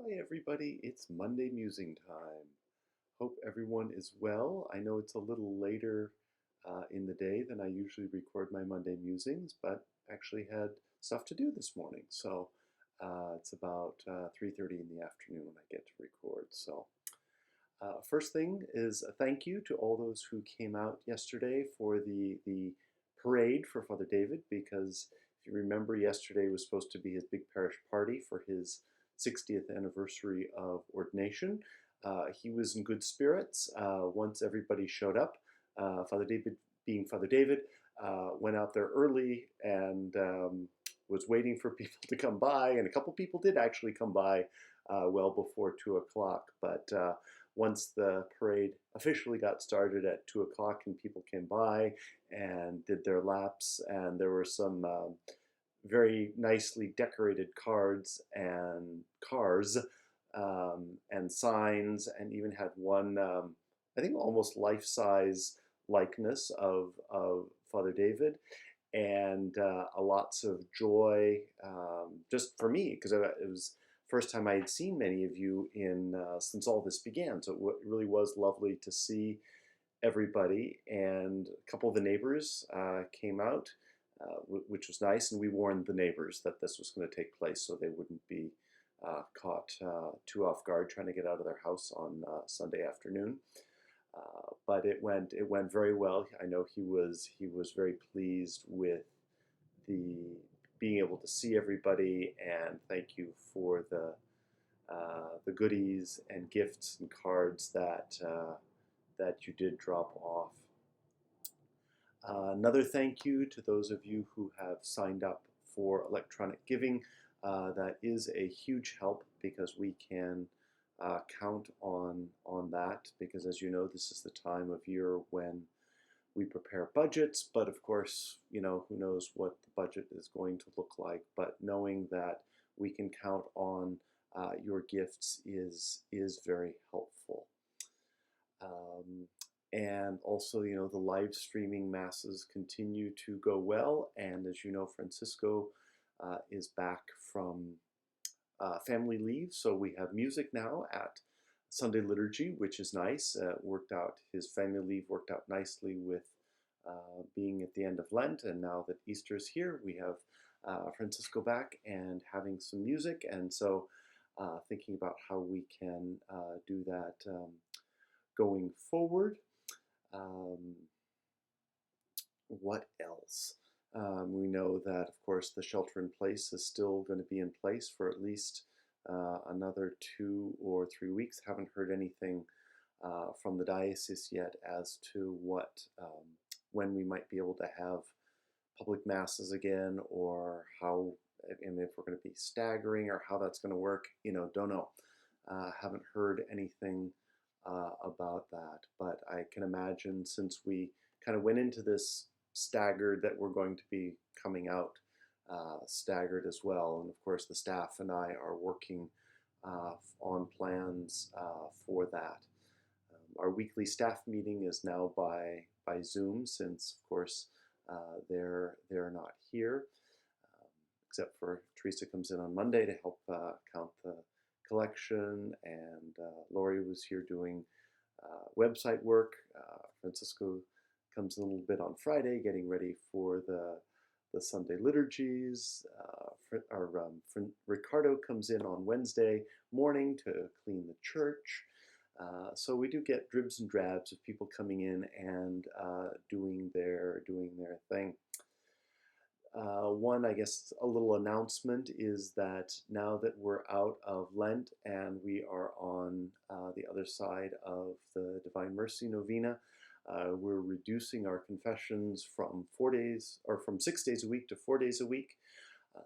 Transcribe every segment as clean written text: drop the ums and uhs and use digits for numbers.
Hi, everybody. It's Monday Musing time. Hope everyone is well. I know it's a little later in the day than I usually record my Monday Musings, but actually had stuff to do this morning. So it's about 3:30 in the afternoon when I get to record. So first thing is a thank you to all those who came out yesterday for the parade for Father David, because if you remember, yesterday was supposed to be his big parish party for his 60th anniversary of ordination. He was in good spirits once everybody showed up. Father David, being Father David, went out there early and was waiting for people to come by, and a couple people did actually come by well before 2 o'clock, but once the parade officially got started at 2 o'clock and people came by and did their laps, and there were some very nicely decorated cards and cars and signs, and even had one, I think, almost life-size likeness of Father David, and lots of joy just for me, because it was first time I had seen many of you in since all this began. So it really was lovely to see everybody, and a couple of the neighbors came out, which was nice, and we warned the neighbors that this was going to take place so they wouldn't be caught too off guard trying to get out of their house on Sunday afternoon. But it went very well. I know he was very pleased with the being able to see everybody, and thank you for the goodies and gifts and cards that you did drop off. Another thank you to those of you who have signed up for electronic giving. That is a huge help, because we can count on that, because as you know, this is the time of year when we prepare budgets, but of course, who knows what the budget is going to look like, but knowing that we can count on your gifts is very helpful. And also, the live streaming masses continue to go well, and as you know, Francisco is back from family leave, so we have music now at Sunday liturgy, which is nice. His family leave worked out nicely with being at the end of Lent, and now that Easter's here, we have Francisco back and having some music, and so thinking about how we can do that going forward. What else? We know that, of course, the shelter in place is still going to be in place for at least another 2 or 3 weeks. Haven't heard anything from the diocese yet as to when we might be able to have public masses again, or how, and if we're going to be staggering, or how that's going to work. Don't know. Haven't heard anything about that, but I can imagine, since we kind of went into this staggered, that we're going to be coming out staggered as well. And of course, the staff and I are working on plans for that. Our weekly staff meeting is now by Zoom, since of course they're not here, except for Teresa comes in on Monday to help count the collection, and Lori was here doing website work. Francisco comes in a little bit on Friday, getting ready for the Sunday liturgies. Ricardo comes in on Wednesday morning to clean the church. So we do get dribs and drabs of people coming in and doing their thing. One, I guess, a little announcement is that now that we're out of Lent and we are on the other side of the Divine Mercy Novena, we're reducing our confessions from 4 days, or from 6 days a week, to 4 days a week.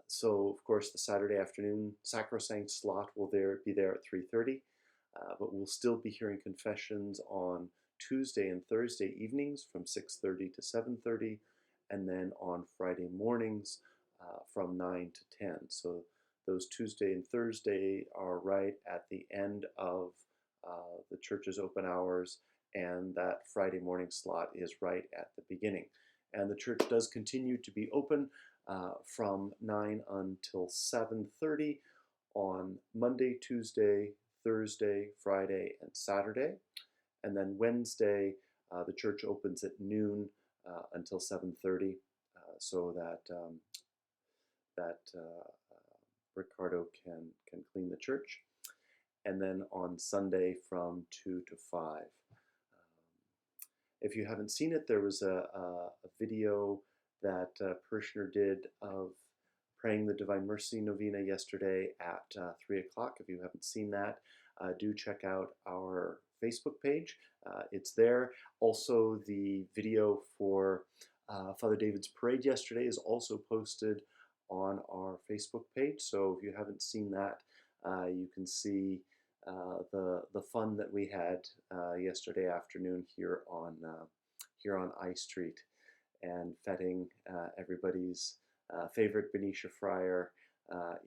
So, of course, the Saturday afternoon sacrosanct slot will be there at 3:30, but we'll still be hearing confessions on Tuesday and Thursday evenings from 6:30 to 7:30, and then on Friday mornings from 9 to 10. So those Tuesday and Thursday are right at the end of the church's open hours, and that Friday morning slot is right at the beginning. And the church does continue to be open from 9 until 7:30 on Monday, Tuesday, Thursday, Friday, and Saturday. And then Wednesday, the church opens at noon until 7:30, so that Ricardo can clean the church. And then on Sunday from 2 to 5. If you haven't seen it, there was a video that a parishioner did of praying the Divine Mercy Novena yesterday at 3 o'clock. If you haven't seen that, do check out our Facebook page. It's there. Also, the video for Father David's parade yesterday is also posted on our Facebook page. So if you haven't seen that, you can see the fun that we had yesterday afternoon here on I Street, and feting everybody's favorite Benicia friar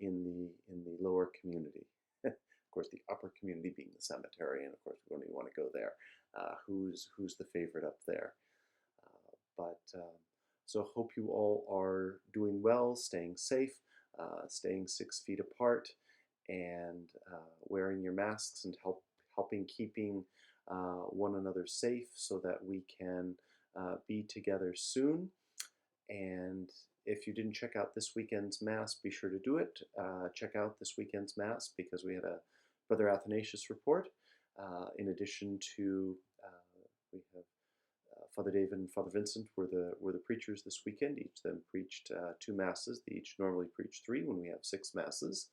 in the lower community. Of course, the upper community being the cemetery, and of course we don't even want to go there. Who's the favorite up there? So hope you all are doing well, staying safe, staying 6 feet apart, and wearing your masks and helping keeping one another safe so that we can be together soon. And if you didn't check out this weekend's Mass, be sure to do it. Check out this weekend's Mass because we had a Brother Athanasius report. In addition to, we have Father David and Father Vincent were the preachers this weekend. Each of them preached 2 Masses. They each normally preach 3 when we have 6 Masses.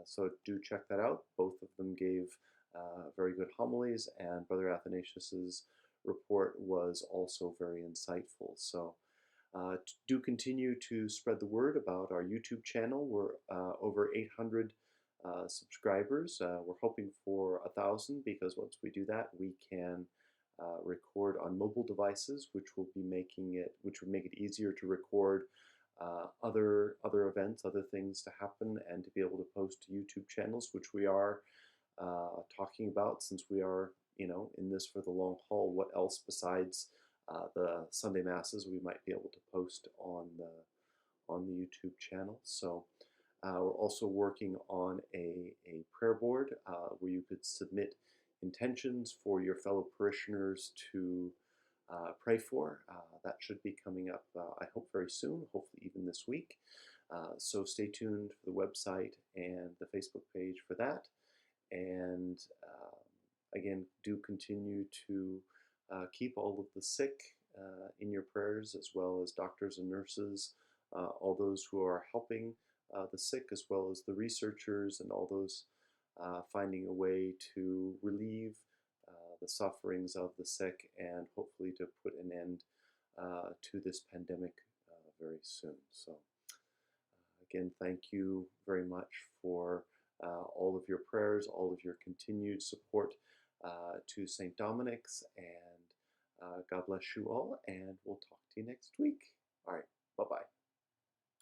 So do check that out. Both of them gave very good homilies, and Brother Athanasius's report was also very insightful. So do continue to spread the word about our YouTube channel. We're over 800 subscribers. We're hoping for 1,000, because once we do that, we can record on mobile devices, which would make it easier to record other events, other things to happen, and to be able to post to YouTube channels, which we are talking about, since we are in this for the long haul. What else besides the Sunday Masses we might be able to post on the YouTube channel? So we're also working on a prayer board where you could submit intentions for your fellow parishioners to pray for. That should be coming up, I hope, very soon, hopefully even this week. So stay tuned for the website and the Facebook page for that. And again, do continue to keep all of the sick in your prayers, as well as doctors and nurses, all those who are helping the sick, as well as the researchers and all those finding a way to relieve the sufferings of the sick, and hopefully to put an end to this pandemic very soon. So again, thank you very much for all of your prayers, all of your continued support to St. Dominic's, and God bless you all, and we'll talk to you next week. All right, bye-bye.